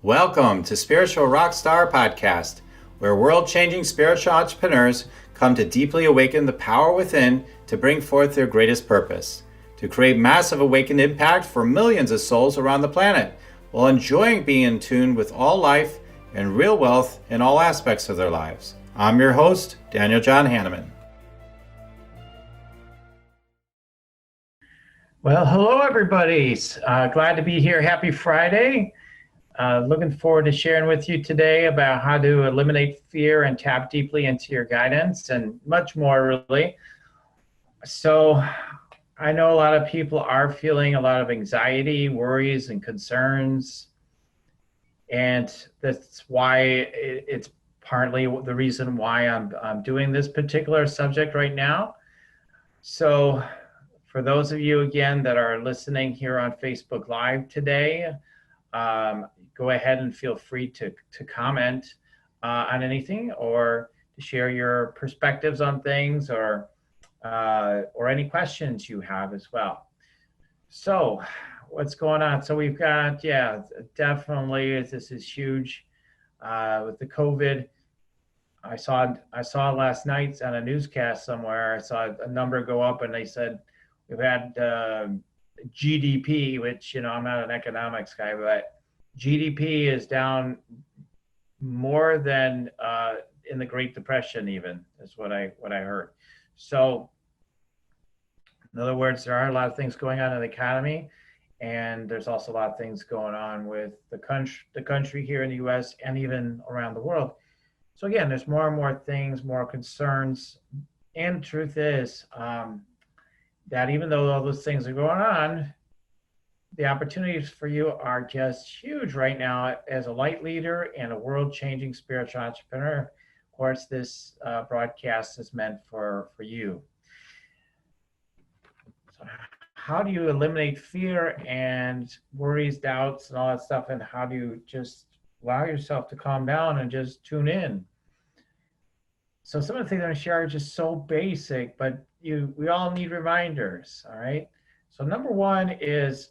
Welcome to Spiritual Rockstar Podcast, where world-changing spiritual entrepreneurs come to deeply awaken the power within to bring forth their greatest purpose, to create massive awakened impact for millions of souls around the planet, while enjoying being in tune with all life and real wealth in all aspects of their lives. I'm your host, Daniel John Hanneman. Well, hello everybody. Glad to be here. Happy Friday. Looking forward to sharing with you today about how to eliminate fear and tap deeply into your guidance and much more, really. So I know a lot of people are feeling a lot of anxiety, worries, and concerns. And that's why it's partly the reason why I'm doing this particular subject right now. So for those of you, again, that are listening here on Facebook Live today, go ahead and feel free to comment on anything or to share your perspectives on things or any questions you have as well. So what's going on? So we've got, definitely, this is huge with the COVID. I saw last night on a newscast somewhere, I saw a number go up and they said we've had GDP, which, I'm not an economics guy, but GDP is down more than in the Great Depression, even, is what I heard. So, in other words, there are a lot of things going on in the economy, and there's also a lot of things going on with the country here in the U.S. and even around the world. So again, there's more and more things, more concerns, and the truth is that even though all those things are going on, the opportunities for you are just huge right now as a light leader and a world-changing spiritual entrepreneur. Of course, this broadcast is meant for you. So how do you eliminate fear and worries, doubts, and all that stuff, and how do you just allow yourself to calm down and just tune in? So some of the things I'm going to share are just so basic, but we all need reminders, all right? So number one is,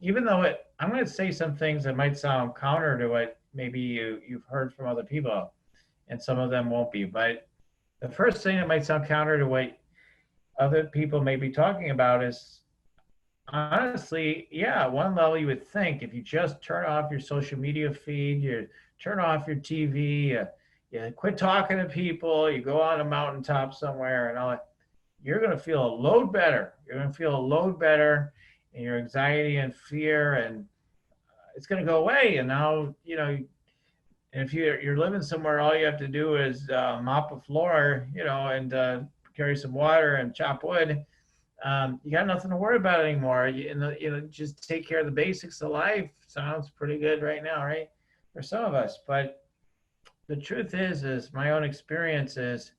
even though I'm going to say some things that might sound counter to what maybe you've heard from other people, and some of them won't be, but the first thing that might sound counter to what other people may be talking about is, honestly, at one level you would think if you just turn off your social media feed, you turn off your TV, you quit talking to people, you go on a mountaintop somewhere and all that, you're going to feel a load better. You're going to feel a load better, and your anxiety and fear, and it's going to go away. And now, and if you're living somewhere, all you have to do is mop a floor, and carry some water and chop wood. You got nothing to worry about anymore. Just take care of the basics of life. Sounds pretty good right now, right? For some of us. But the truth is my own experience is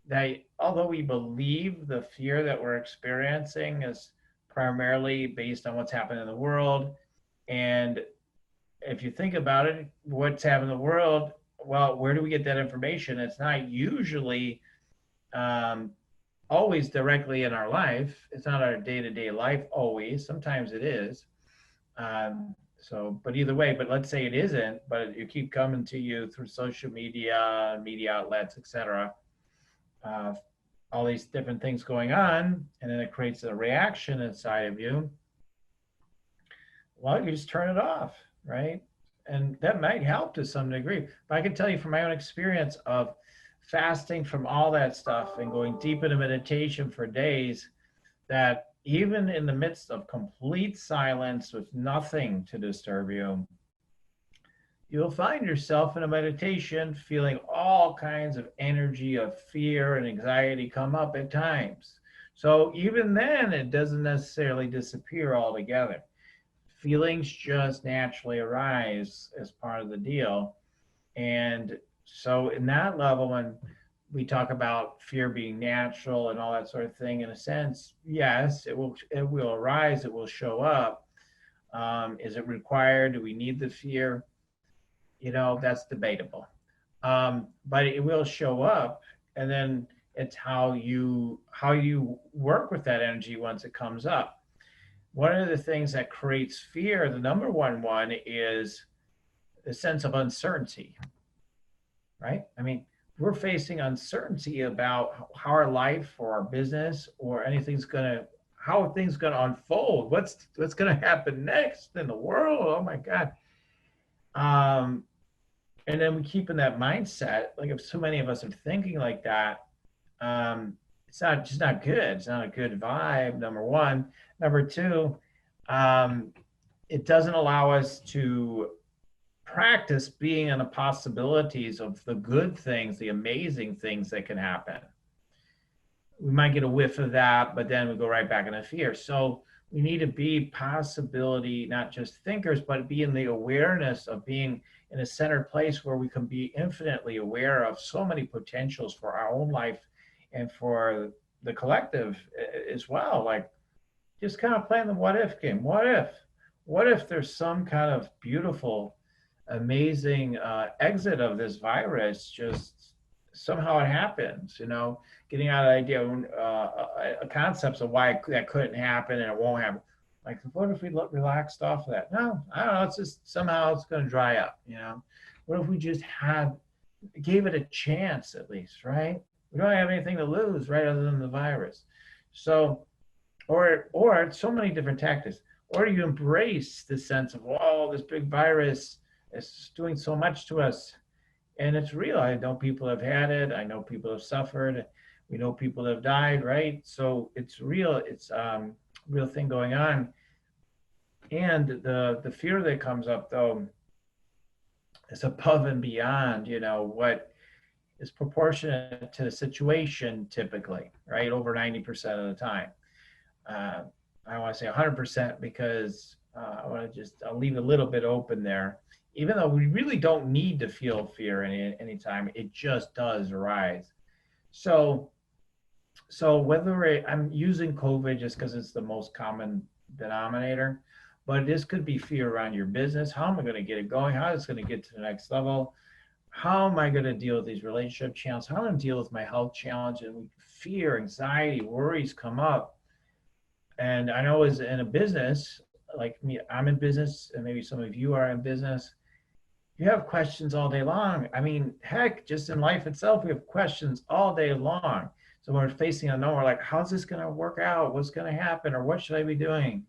that although we believe the fear that we're experiencing is primarily based on what's happening in the world, and if you think about it, what's happening in the world, well, where do we get that information? It's not usually always directly in our life. It's not our day-to-day life always. Sometimes it is. But either way, but let's say it isn't, but it keep coming to you through social media, media outlets, etc. All these different things going on, and then it creates a reaction inside of you. Well, you just turn it off, right? And that might help to some degree. But I can tell you from my own experience of fasting from all that stuff and going deep into meditation for days, that even in the midst of complete silence with nothing to disturb you, you'll find yourself in a meditation feeling all kinds of energy of fear and anxiety come up at times. So even then, it doesn't necessarily disappear altogether. Feelings just naturally arise as part of the deal. And so in that level, when we talk about fear being natural and all that sort of thing, in a sense, yes, it will arise, it will show up. Is it required? Do we need the fear? That's debatable. But it will show up, and then it's how you work with that energy once it comes up. One of the things that creates fear, the number one is the sense of uncertainty, right? I mean, we're facing uncertainty about how our life or our business or anything's gonna, how things gonna unfold. What's gonna happen next in the world? Oh my God. Um, and then we keep in that mindset. Like if so many of us are thinking like that, it's not just not good. It's not a good vibe. Number one. Number two, um, it doesn't allow us to practice being in the possibilities of the good things, the amazing things that can happen. We might get a whiff of that, but then we go right back into fear. So we need to be possibility, not just thinkers, but be in the awareness of being in a centered place where we can be infinitely aware of so many potentials for our own life and for the collective as well. Like just kind of playing the what if game. What if there's some kind of beautiful, amazing exit of this virus? Just somehow it happens, you know, getting out of the idea, concepts of why that couldn't happen and it won't happen. Like, what if we relaxed off of that? No, I don't know. It's just somehow it's going to dry up, you know. What if we just gave it a chance at least, right? We don't have anything to lose, right, other than the virus. So, or so many different tactics. Or you embrace the sense of, whoa, this big virus is doing so much to us. And it's real. I know people have had it. I know people have suffered. We know people have died, right? So it's real. It's real thing going on. And the fear that comes up, though, is above and beyond, you know, what is proportionate to the situation typically, right? Over 90% of the time. I don't want to say 100% because I'll leave a little bit open there. Even though we really don't need to feel fear any time, it just does arise. So whether I'm using COVID just because it's the most common denominator, but this could be fear around your business. How am I going to get it going? How is it going to get to the next level? How am I going to deal with these relationship challenges? How am I going to deal with my health challenge? And fear, anxiety, worries come up. And I know as in a business, like me, I'm in business, and maybe some of you are in business, you have questions all day long. I mean, heck, just in life itself, we have questions all day long. So when we're facing unknown, we're like, how's this going to work out? What's going to happen? Or what should I be doing?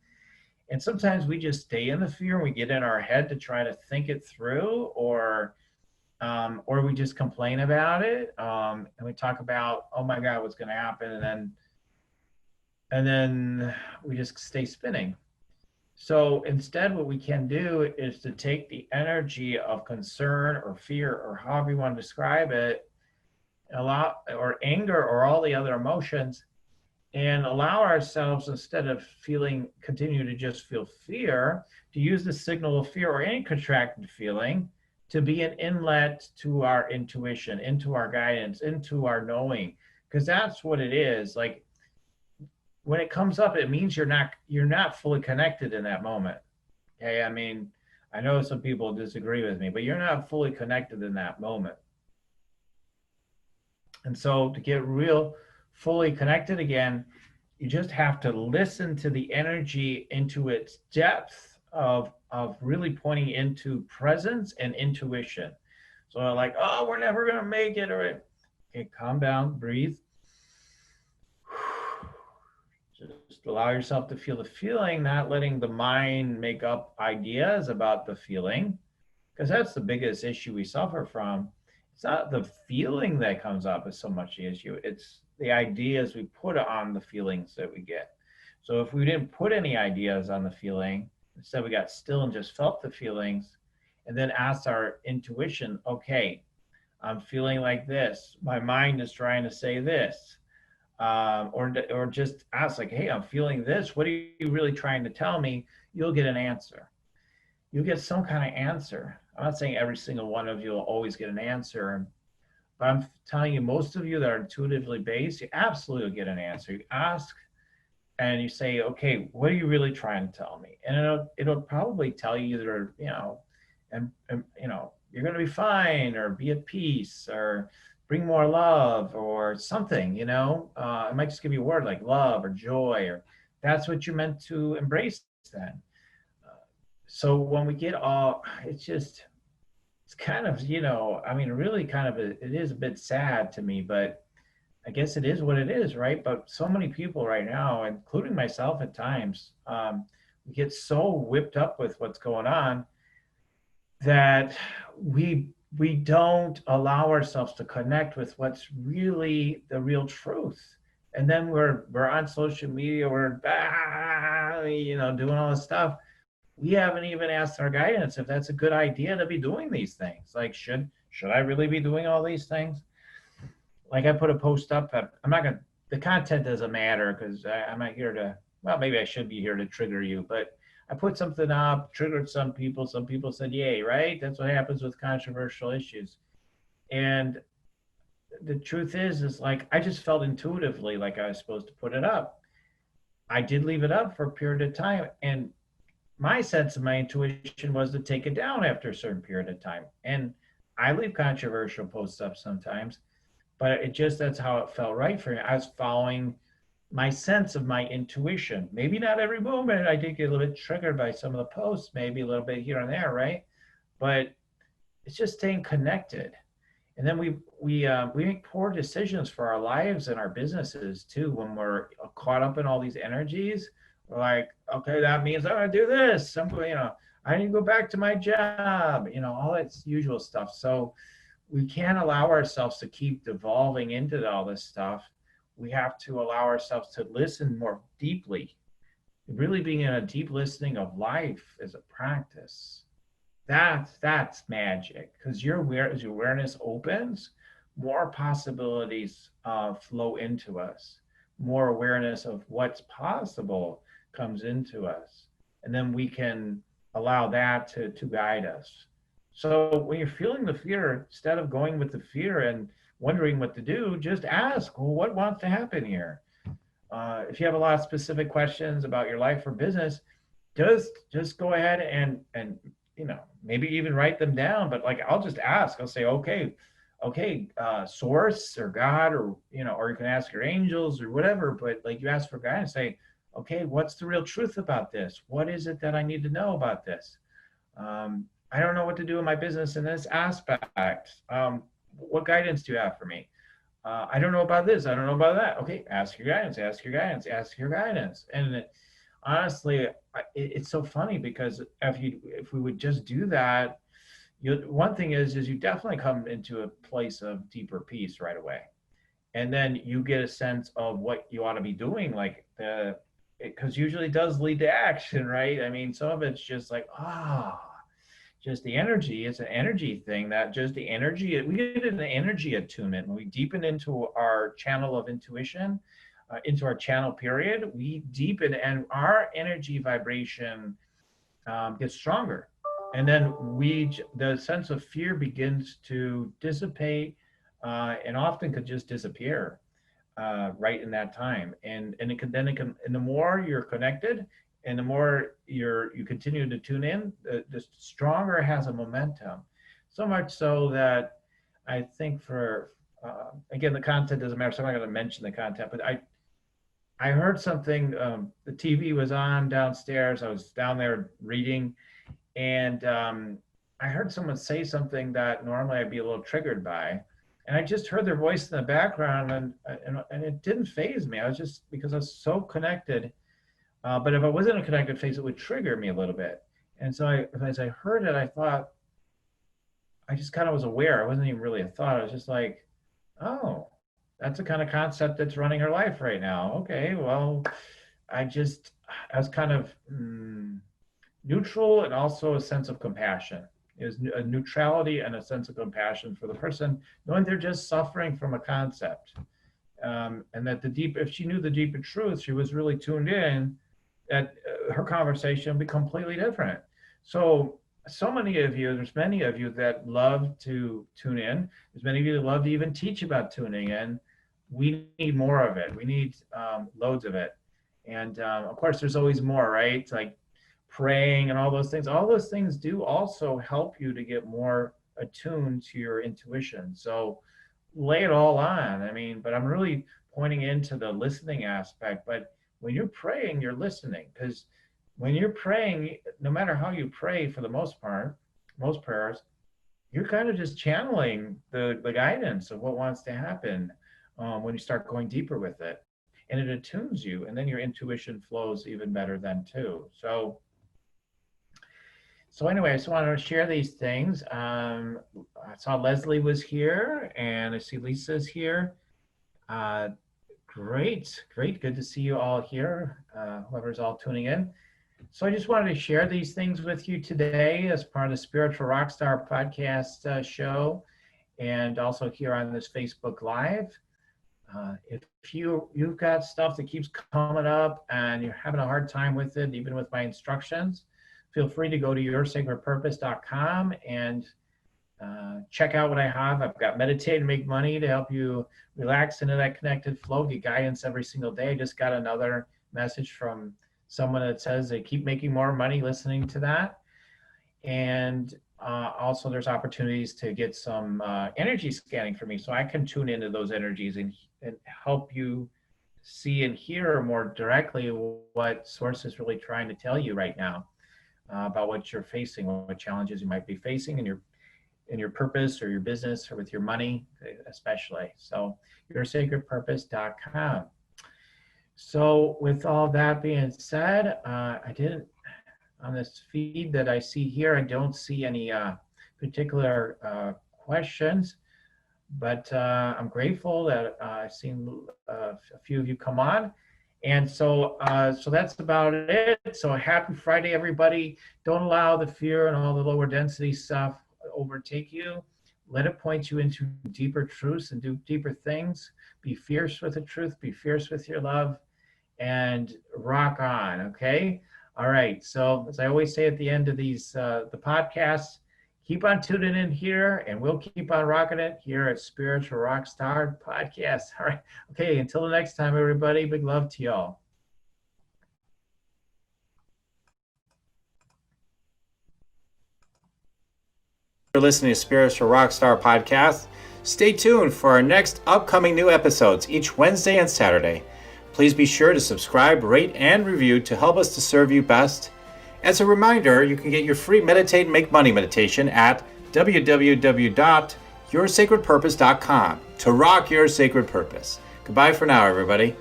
And sometimes we just stay in the fear and we get in our head to try to think it through, or we just complain about it. And we talk about, oh my God, what's going to happen? And then we just stay spinning. So instead, what we can do is to take the energy of concern or fear or however you want to describe it, or anger or all the other emotions, and allow ourselves, instead of continue to just feel fear, to use the signal of fear or any contracted feeling to be an inlet to our intuition, into our guidance, into our knowing, because that's what it is. Like, when it comes up, it means you're not fully connected in that moment. Okay, I mean, I know some people disagree with me, but you're not fully connected in that moment. And so to get real fully connected again, you just have to listen to the energy into its depth of really pointing into presence and intuition. So like, oh, we're never gonna make it, or okay, calm down, breathe. Just allow yourself to feel the feeling, not letting the mind make up ideas about the feeling, because that's the biggest issue we suffer from. It's not the feeling that comes up as so much the issue. It's the ideas we put on the feelings that we get. So if we didn't put any ideas on the feeling, instead we got still and just felt the feelings, and then asked our intuition, okay, I'm feeling like this. My mind is trying to say this. Or just ask like, hey, I'm feeling this. What are you really trying to tell me? You'll get an answer. You'll get some kind of answer. I'm not saying every single one of you will always get an answer, but I'm telling you, most of you that are intuitively based, you absolutely get an answer. You ask and you say, okay, what are you really trying to tell me? And it'll probably tell you either, and you're going to be fine, or be at peace, or bring more love, or something, it might just give you a word like love or joy, or that's what you're meant to embrace then. So when we get it's just, it's kind of, I mean, really kind of, it is a bit sad to me, but I guess it is what it is, right? But so many people right now, including myself at times, we get so whipped up with what's going on that we don't allow ourselves to connect with what's really the real truth. And then we're on social media, we're doing all this stuff. We haven't even asked our guidance if that's a good idea to be doing these things. Like, should I really be doing all these things? Like, I put a post up. I'm not gonna. The content doesn't matter because I'm not here to. Well, maybe I should be here to trigger you, but I put something up, triggered some people. Some people said, "Yay!" Right? That's what happens with controversial issues. And the truth is like I just felt intuitively like I was supposed to put it up. I did leave it up for a period of time, and my sense of my intuition was to take it down after a certain period of time. And I leave controversial posts up sometimes, but it just that's how it felt right for me. I was following my sense of my intuition. Maybe not every moment. I did get a little bit triggered by some of the posts, maybe a little bit here and there, right? But it's just staying connected. And then we make poor decisions for our lives and our businesses too when we're caught up in all these energies. We're like, okay, that means I'm gonna do this. I need to go back to my job. All that usual stuff. So we can't allow ourselves to keep devolving into all this stuff. We have to allow ourselves to listen more deeply, really being in a deep listening of life as a practice. That's magic because as your awareness opens, more possibilities flow into us. More awareness of what's possible comes into us, and then we can allow that to guide us. So when you're feeling the fear, instead of going with the fear and wondering what to do, just ask, well, what wants to happen here? If you have a lot of specific questions about your life or business, just go ahead and maybe even write them down. But like I'll just ask. I'll say, okay, source or God or you can ask your angels or whatever. But like you ask for guidance, say, okay, what's the real truth about this? What is it that I need to know about this? I don't know what to do in my business in this aspect. What guidance do you have for me? I don't know about this. I don't know about that. Okay, ask your guidance, ask your guidance, ask your guidance. And honestly, it's so funny because if we would just do that, one thing is you definitely come into a place of deeper peace right away. And then you get a sense of what you ought to be doing, like because usually it does lead to action, right? I mean, some of it's just like, just the energy. It's an energy thing that just the energy, we get an energy attunement. When we deepen into our channel of intuition, into our channel period, we deepen and our energy vibration gets stronger. And then the sense of fear begins to dissipate and often could just disappear right in that time. And and the more you're connected and the more you continue to tune in, the stronger it has a momentum. So much so that I think again, the content doesn't matter, so I'm not going to mention the content, but I heard something, the TV was on downstairs. I was down there reading, and I heard someone say something that normally I'd be a little triggered by. And I just heard their voice in the background, and it didn't faze me. I was just, because I was so connected. But if I wasn't in a connected phase, it would trigger me a little bit. And so as I heard it, I thought, I just kind of was aware. It wasn't even really a thought. I was just like, oh, that's the kind of concept that's running her life right now. Okay, well, I was kind of neutral and also a sense of compassion. It was a neutrality and a sense of compassion for the person, knowing they're just suffering from a concept. And that if she knew the deeper truth, she was really tuned in, that her conversation would be completely different. So many of you, there's many of you that love to tune in. There's many of you that love to even teach about tuning in. We need more of it. We need loads of it. And of course, there's always more, right? It's like praying and all those things. All those things do also help you to get more attuned to your intuition. So lay it all on. I mean, but I'm really pointing into the listening aspect. But when you're praying, you're listening, because when you're praying, no matter how you pray, for the most part, most prayers, you're kind of just channeling the guidance of what wants to happen when you start going deeper with it. And it attunes you, and then your intuition flows even better then too. So anyway, I just wanted to share these things. I saw Leslie was here, and I see Lisa's here. Uh, great, great, good to see you all here, whoever's all tuning in. So I just wanted to share these things with you today as part of the Spiritual Rockstar podcast show, and also here on this Facebook Live. If you've got stuff that keeps coming up and you're having a hard time with it, even with my instructions, feel free to go to yoursacredpurpose.com and check out what I have. I've got Meditate and Make Money to help you relax into that connected flow, get guidance every single day. I just got another message from someone that says they keep making more money listening to that. And also there's opportunities to get some energy scanning for me, so I can tune into those energies and help you see and hear more directly what source is really trying to tell you right now about what you're facing, what challenges you might be facing in your purpose or your business or with your money especially. So yoursacredpurpose.com. So with all that being said, I didn't, on this feed that I see here, I don't see any particular questions, but I'm grateful that I've seen a few of you come on. And so that's about it. So happy Friday, everybody. Don't allow the fear and all the lower density stuff overtake you. Let it point you into deeper truths and do deeper things. Be fierce with the truth. Be fierce with your love. And rock on, okay? All right, so as I always say at the end of these the podcasts, keep on tuning in here, and we'll keep on rocking it here at Spiritual Rockstar Podcast. All right, okay, until the next time, everybody, big love to y'all. For listening to Spiritual Rockstar Podcast, stay tuned for our next upcoming new episodes each Wednesday and Saturday. Please be sure to subscribe, rate, and review to help us to serve you best. As a reminder, you can get your free Meditate and Make Money meditation at www.yoursacredpurpose.com to rock your sacred purpose. Goodbye for now, everybody.